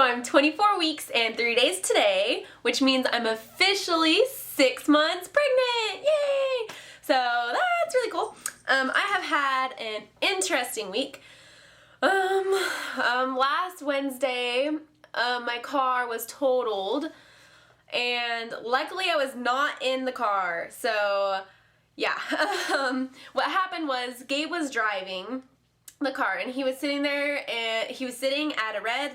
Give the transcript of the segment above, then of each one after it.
I'm 24 weeks and 3 days today, which means I'm officially 6 months pregnant. Yay! So that's really cool. I have had an interesting week. Last Wednesday, my car was totaled, and luckily I was not in the car. So yeah, what happened was Gabe was driving the car and he was sitting there, and he was sitting at a red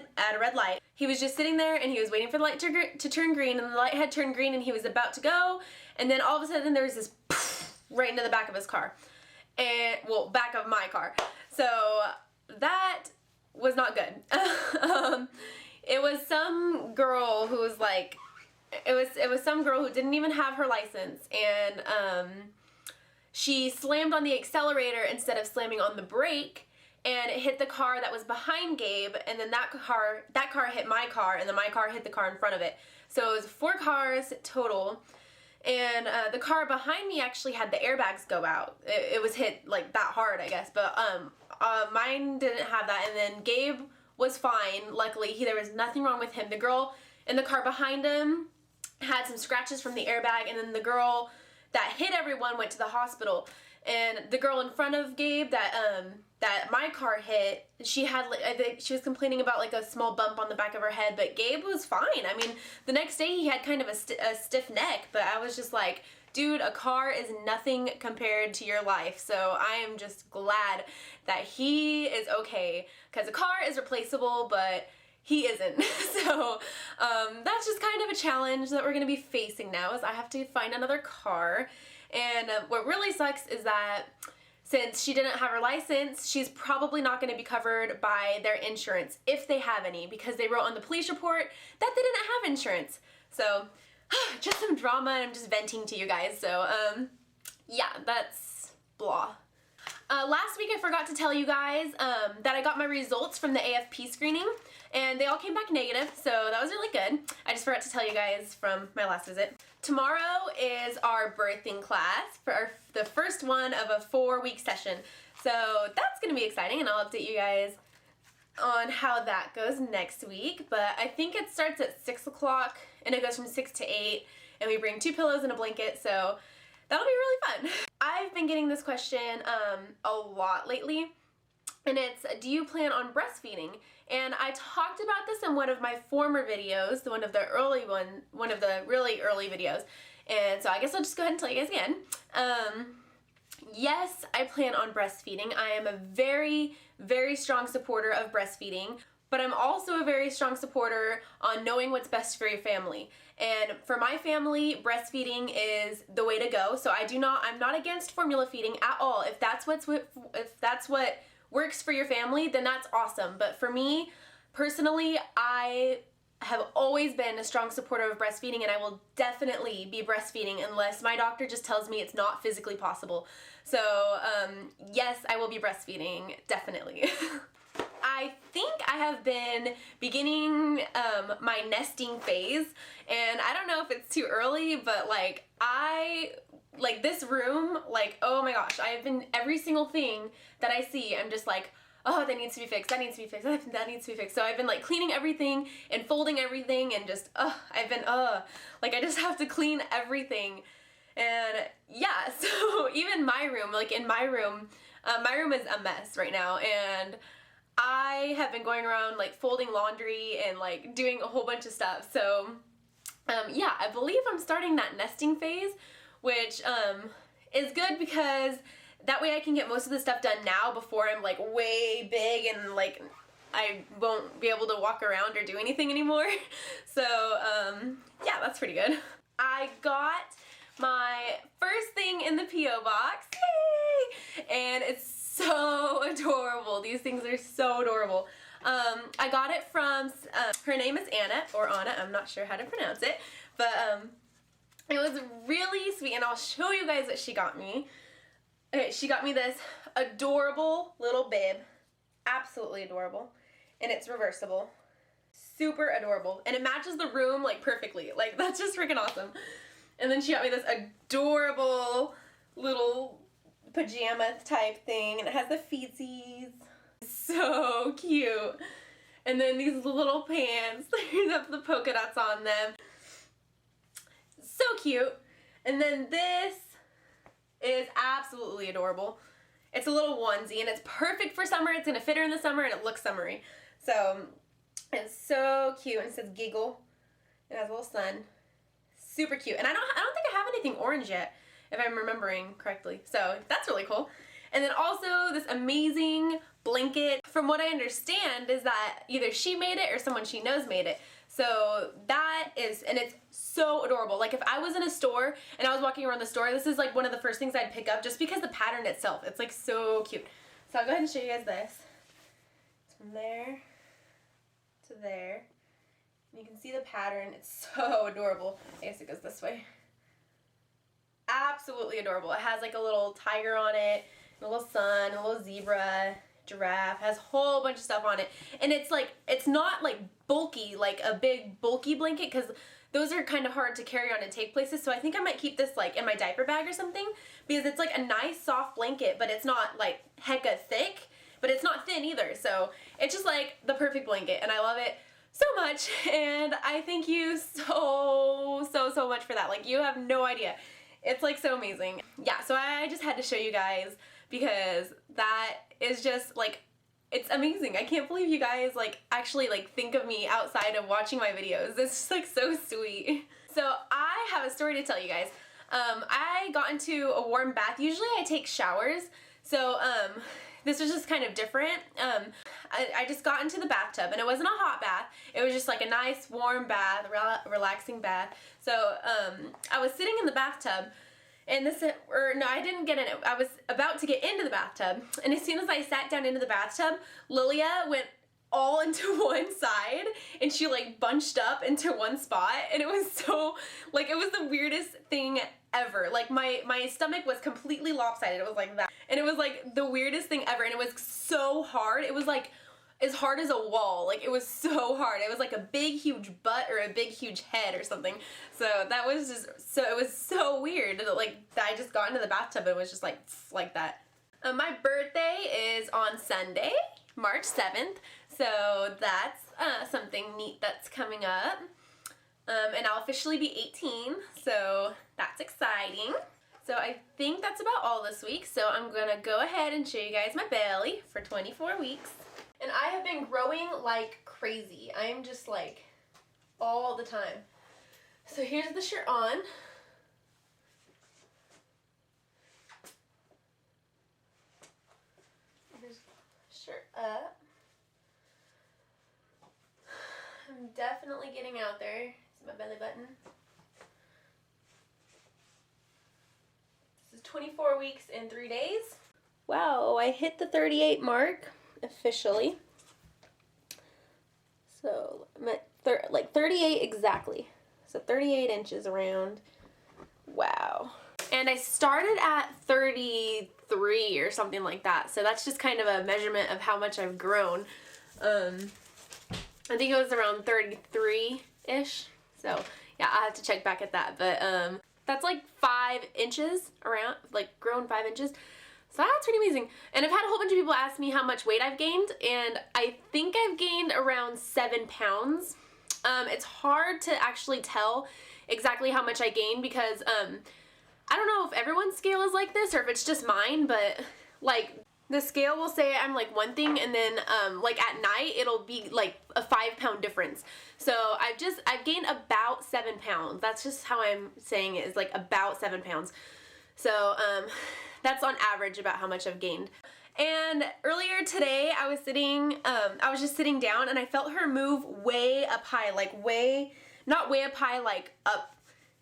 light. He was just sitting there and he was waiting for the light to turn green, and the light had turned green and he was about to go, and then all of a sudden there was this poof right into the back of his car, and well, back of my car. So that was not good. It was some girl who was like, it was some girl who didn't even have her license, and she slammed on the accelerator instead of slamming on the brake, and it hit the car that was behind Gabe, and then that car hit my car, and then my car hit the car in front of it. So it was 4 cars total, and the car behind me actually had the airbags go out. It was hit like that hard, I guess, but mine didn't have that, and then Gabe was fine. Luckily, there was nothing wrong with him. The girl in the car behind him had some scratches from the airbag, and then the girl that hit everyone went to the hospital. And the girl in front of Gabe that my car hit, she had, I think she was complaining about like a small bump on the back of her head, but Gabe was fine. I mean, the next day he had kind of a stiff neck, but I was just like, dude, a car is nothing compared to your life. So I am just glad that he is okay, because a car is replaceable, but he isn't. So that's just kind of a challenge that we're going to be facing now, is I have to find another car. And what really sucks is that since she didn't have her license, she's probably not going to be covered by their insurance, if they have any, because they wrote on the police report that they didn't have insurance. So just some drama, and I'm just venting to you guys. So yeah, that's blah. Last week I forgot to tell you guys that I got my results from the AFP screening, and they all came back negative, so that was really good. I just forgot to tell you guys from my last visit. Tomorrow is our birthing class for the first one of a 4-week session, so that's going to be exciting, and I'll update you guys on how that goes next week. But I think it starts at 6 o'clock, and it goes from 6 to 8, and we bring 2 pillows and a blanket, so that'll be really fun. I've been getting this question a lot lately, and it's, do you plan on breastfeeding? And I talked about this in one of my former videos, one of the really early videos, and so I guess I'll just go ahead and tell you guys again. Yes, I plan on breastfeeding. I am a very, very strong supporter of breastfeeding, but I'm also a very strong supporter on knowing what's best for your family. And for my family, breastfeeding is the way to go. So I'm not against formula feeding at all. If that's what works for your family, then that's awesome. But for me, personally, I have always been a strong supporter of breastfeeding, and I will definitely be breastfeeding unless my doctor just tells me it's not physically possible. So yes, I will be breastfeeding, definitely. I think I have been beginning my nesting phase, and I don't know if it's too early, but like this room, like, oh my gosh, I have been, every single thing that I see, I'm just like, oh, that needs to be fixed, that needs to be fixed, that needs to be fixed. So I've been like cleaning everything and folding everything, and just, like I just have to clean everything. And yeah, so even my room, like in my room is a mess right now, and I have been going around like folding laundry and like doing a whole bunch of stuff. So yeah, I believe I'm starting that nesting phase, which is good, because that way I can get most of the stuff done now before I'm like way big and like I won't be able to walk around or do anything anymore. So yeah, that's pretty good. I got my first thing in the P.O. box, yay! And it's so adorable. These things are so adorable. I got it from, her name is Anna, or Anna, I'm not sure how to pronounce it, but it was really sweet, and I'll show you guys what she got me. Okay, she got me this adorable little bib, absolutely adorable, and it's reversible. Super adorable, and it matches the room like perfectly. Like, that's just freaking awesome. And then she got me this adorable little pajama type thing, and it has the feetsies. So cute. And then these little pants, they have the polka dots on them. So cute. And then this is absolutely adorable. It's a little onesie and it's perfect for summer. It's gonna fit her in the summer and it looks summery. So it's so cute, and it says giggle. It has a little sun. Super cute. And I don't think I have anything orange yet, if I'm remembering correctly. So that's really cool. And then also this amazing blanket. From what I understand is that either she made it or someone she knows made it. So that is, and it's so adorable. Like if I was in a store and I was walking around the store, this is like one of the first things I'd pick up just because the pattern itself, it's like so cute. So I'll go ahead and show you guys this. It's from there to there. You can see the pattern. It's so adorable. I guess it goes this way. Absolutely adorable. It has like a little tiger on it, a little sun, a little zebra, giraffe, has a whole bunch of stuff on it. And it's like, it's not like bulky, like a big bulky blanket, because those are kind of hard to carry on and take places. So I think I might keep this like in my diaper bag or something, because it's like a nice soft blanket, but it's not like hecka thick, but it's not thin either. So it's just like the perfect blanket, and I love it so much. And I thank you so much for that. Like, you have no idea. It's like so amazing. Yeah, so I just had to show you guys because that is just like, it's amazing. I can't believe you guys like actually like think of me outside of watching my videos. It's just like so sweet. So I have a story to tell you guys. I got into a warm bath. Usually I take showers, so this was just kind of different. I just got into the bathtub, and it wasn't a hot bath. It was just like a nice warm bath, relaxing bath. So I was sitting in the bathtub, and I didn't get in it. I was about to get into the bathtub, and as soon as I sat down into the bathtub, Lilia went all into one side, and she like bunched up into one spot, and it was so, like, it was the weirdest thing ever. Like my stomach was completely lopsided. It was like that, and it was like the weirdest thing ever, and it was so hard. It was like as hard as a wall. Like, it was so hard. It was like a big huge butt or a big huge head or something. So that was just so, it was so weird. Like, I just got into the bathtub and it was just like that. My birthday is on Sunday, March 7th. So that's something neat that's coming up. And I'll officially be 18, so that's exciting. So I think that's about all this week. So I'm gonna go ahead and show you guys my belly for 24 weeks. And I have been growing like crazy. I'm just like all the time. So here's the shirt on. Here's the shirt up. I'm definitely getting out there. See my belly button. This is 24 weeks and 3 days. Wow, I hit the 38 mark officially. So I'm at like 38 exactly. So 38 inches around. Wow. And I started at 33 or something like that. So that's just kind of a measurement of how much I've grown. I think it was around 33-ish. So yeah, I'll have to check back at that. But that's like 5 inches around, like grown 5 inches. So that's pretty amazing. And I've had a whole bunch of people ask me how much weight I've gained, and I think I've gained around 7 pounds. It's hard to actually tell exactly how much I gained because I don't know if everyone's scale is like this or if it's just mine, but like the scale will say I'm like one thing, and then like at night it'll be like a 5-pound difference. So I've gained about 7 pounds. That's just how I'm saying it, is like about 7 pounds. So that's on average about how much I've gained. And earlier today I was just sitting down, and I felt her move way up high, like not way up high like up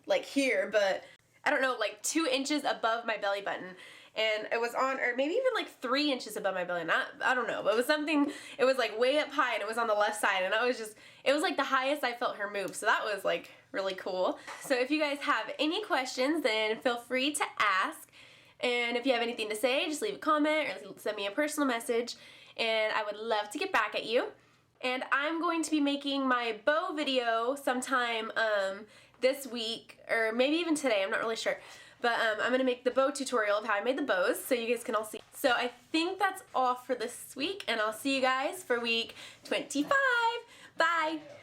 like here, but I don't know, like 2 inches above my belly button. And it was on, or maybe even like 3 inches above my belly. I don't know, but it was something, it was like way up high, and it was on the left side, and it was like the highest I felt her move. So that was like really cool. So if you guys have any questions, then feel free to ask. And if you have anything to say, just leave a comment or send me a personal message, and I would love to get back at you. And I'm going to be making my bow video sometime this week, or maybe even today, I'm not really sure. But I'm going to make the bow tutorial of how I made the bows, so you guys can all see. So I think that's all for this week, and I'll see you guys for week 25. Bye.